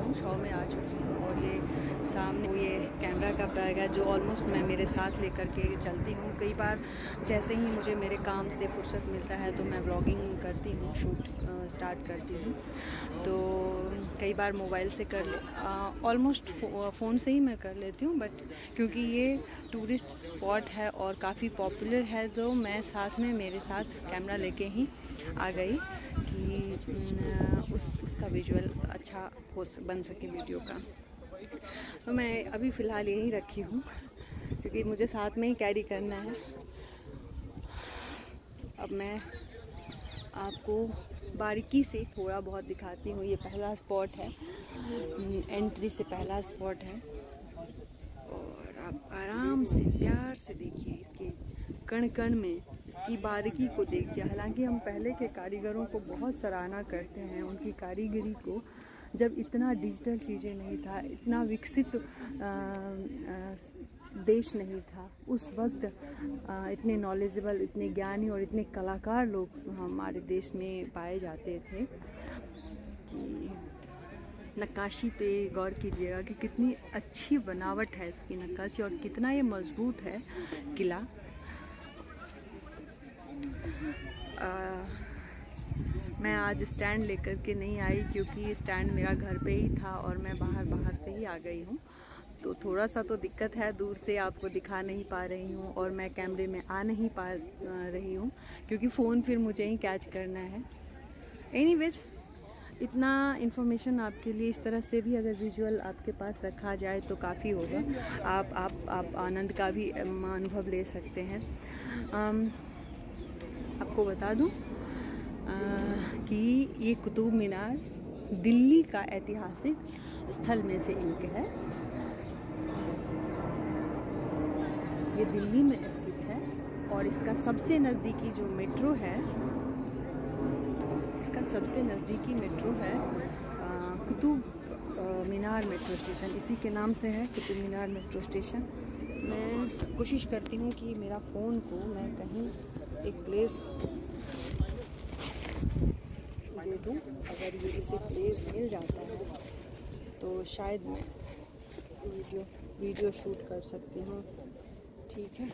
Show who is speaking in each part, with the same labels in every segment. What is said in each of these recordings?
Speaker 1: हूँ, शो में आ चुकी हूँ और ये सामने ये कैमरा का बैग है जो ऑलमोस्ट मैं मेरे साथ लेकर के चलती हूँ। कई बार जैसे ही मुझे मेरे काम से फुर्सत मिलता है तो मैं व्लॉगिंग करती हूँ, शूट स्टार्ट करती हूँ। तो कई बार मोबाइल से ऑलमोस्ट फ़ोन से ही मैं कर लेती हूँ, बट क्योंकि ये टूरिस्ट स्पॉट है और काफ़ी पॉपुलर है तो मैं साथ में मेरे साथ कैमरा लेके ही आ गई कि उसका विजुअल अच्छा बन सके वीडियो का। तो मैं अभी फ़िलहाल यहीं रखी हूँ क्योंकि मुझे साथ में ही कैरी करना है। अब मैं आपको बारीकी से थोड़ा बहुत दिखाती हूँ। ये पहला स्पॉट है, एंट्री से पहला स्पॉट है और आप आराम से प्यार से देखिए इसके कण कण में इसकी बारीकी को देखिए। हालांकि हम पहले के कारीगरों को बहुत सराहना करते हैं, उनकी कारीगरी को। जब इतना डिजिटल चीज़ें नहीं था, इतना विकसित देश नहीं था, उस वक्त इतने नॉलेजेबल, इतने ज्ञानी और इतने कलाकार लोग हमारे देश में पाए जाते थे कि नक्काशी पे गौर कीजिएगा कि कितनी अच्छी बनावट है इसकी नक्काशी और कितना ये मजबूत है किला। मैं आज स्टैंड लेकर के नहीं आई क्योंकि स्टैंड मेरा घर पे ही था और मैं बाहर से ही आ गई हूँ, तो थोड़ा सा तो दिक्कत है, दूर से आपको दिखा नहीं पा रही हूँ और मैं कैमरे में आ नहीं पा रही हूँ क्योंकि फ़ोन फिर मुझे ही कैच करना है। एनीवेज, इतना इन्फॉर्मेशन आपके लिए इस तरह से भी अगर विजुअल आपके पास रखा जाए तो काफ़ी होगा। आप आनंद का भी अनुभव ले सकते हैं। आपको बता दूं कि ये कुतुब मीनार दिल्ली का ऐतिहासिक स्थल में से एक है। ये दिल्ली में स्थित है और इसका सबसे नज़दीकी जो मेट्रो है, इसका सबसे नज़दीकी मेट्रो है कुतुब मीनार मेट्रो स्टेशन। इसी के नाम से है कुतुब मीनार मेट्रो स्टेशन। मैं कोशिश करती हूँ कि मेरा फ़ोन को मैं कहीं एक प्लेस दे दूँ। अगर ये इसे प्लेस मिल जाता है तो शायद मैं वीडियो शूट कर सकती हूँ। ठीक है,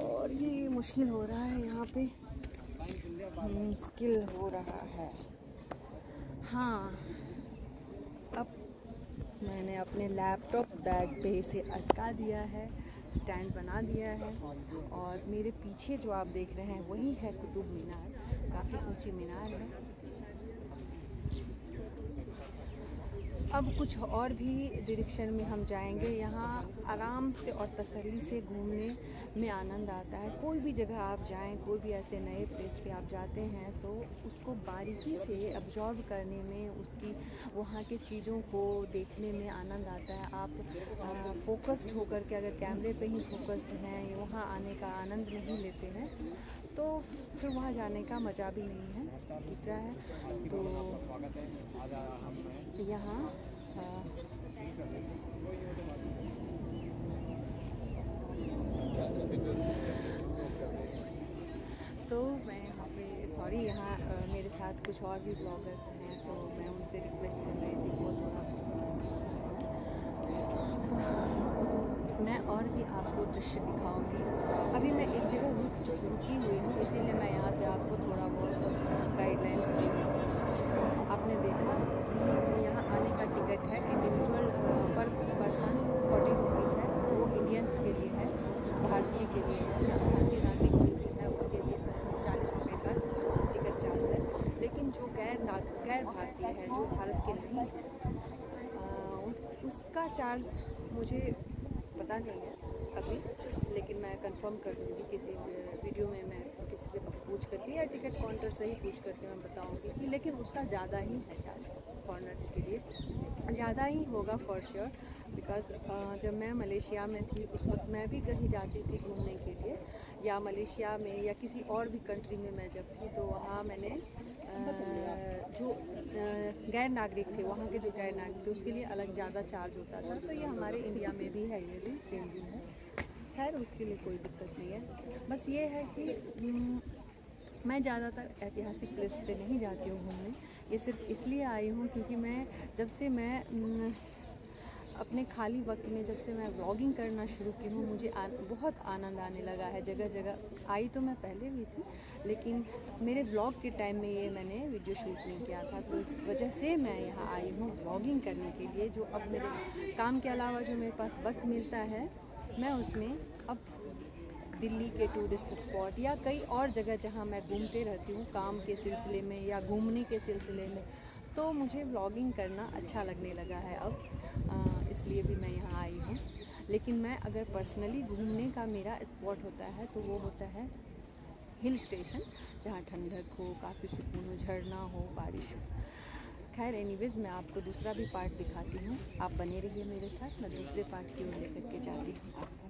Speaker 1: और ये मुश्किल हो रहा है, यहाँ पे मुश्किल हो रहा है। हाँ, अब मैंने अपने लैपटॉप बैग पे इसे अटका दिया है, स्टैंड बना दिया है और मेरे पीछे जो आप देख रहे हैं वही है कुतुब मीनार। काफ़ी ऊंची मीनार है। अब कुछ और भी डायरेक्शन में हम जाएंगे। यहाँ आराम से और तसल्ली से घूमने में आनंद आता है। कोई भी जगह आप जाएं, कोई भी ऐसे नए प्लेस पे आप जाते हैं तो उसको बारीकी से ऑब्जर्व करने में, उसकी वहाँ के चीज़ों को देखने में आनंद आता है। आप फोकस्ड होकर के अगर कैमरे पे ही फोकस्ड हैं, वहाँ आने का आनंद नहीं लेते हैं तो फिर वहाँ जाने का मज़ा भी नहीं है। ठीक है, तो यहाँ तो मैं यहाँ पे सॉरी, यहाँ मेरे साथ कुछ और भी ब्लॉगर्स हैं तो मैं उनसे रिक्वेस्ट कर रही थी वो थोड़ा मैं और भी आपको दृश्य दिखाऊंगी। अभी मैं एक जगह रुकी हुई हूँ, इसीलिए मैं यहाँ से आपको थोड़ा बहुत गाइडलाइंस दे रही हूँ। आपने देखा कि यहाँ आने का टिकट है इंडिविजुअल पर पर्सन 40 रुपीज़ है। वो इंडियंस के लिए है, भारतीय के लिए है, भारतीय नागरिक जो है उसके लिए 40 रुपये का टिकट चार्ज है। लेकिन जो गैर भारतीय है, जो भारत के नहीं है, उसका चार्ज मुझे पता नहीं है अभी, लेकिन मैं कंफर्म कर दूँगी किसी वीडियो में। मैं किसी से पूछ करके या टिकट काउंटर से ही पूछ करके मैं बताऊँगी कि, लेकिन उसका ज़्यादा ही है चार्ज। फॉरेनर्स के लिए ज़्यादा ही होगा फॉर श्योर, बिकॉज़ जब मैं मलेशिया में थी उस वक्त मैं भी कहीं जाती थी घूमने के लिए, या मलेशिया में या किसी और भी कंट्री में मैं जब थी तो वहाँ मैंने जो गैर नागरिक थे, वहाँ के जो गैर नागरिक थे उसके लिए अलग ज़्यादा चार्ज होता था। तो ये हमारे इंडिया में भी है, ये भी सेम भी है। खैर उसके लिए कोई दिक्कत नहीं है। बस ये है कि मैं ज़्यादातर ऐतिहासिक प्लेस पे नहीं जाती हूँ घूमने। ये सिर्फ इसलिए आई हूँ क्योंकि जब से मैं अपने खाली वक्त में जब से मैं व्लॉगिंग करना शुरू की हूँ, मुझे बहुत आनंद आने लगा है। जगह जगह आई तो मैं पहले भी थी, लेकिन मेरे व्लॉग के टाइम में ये मैंने वीडियो शूट नहीं किया था, तो इस वजह से मैं यहाँ आई हूँ व्लॉगिंग करने के लिए। जो अब मेरे काम के अलावा जो मेरे पास वक्त मिलता है, मैं उसमें अब दिल्ली के टूरिस्ट स्पॉट या कई और जगह जहाँ मैं घूमते रहती हूँ काम के सिलसिले में या घूमने के सिलसिले में, तो मुझे व्लॉगिंग करना अच्छा लगने लगा है अब, इसलिए भी मैं यहाँ आई हूँ। लेकिन मैं अगर पर्सनली घूमने का मेरा स्पॉट होता है तो वो होता है हिल स्टेशन, जहाँ ठंडक हो, काफ़ी सुकून हो, झरना हो, बारिश हो। खैर एनीवेज, मैं आपको दूसरा भी पार्ट दिखाती हूँ, आप बने रहिए मेरे साथ। मैं दूसरे पार्ट की ओर लेकर के जाती हूँ आपको।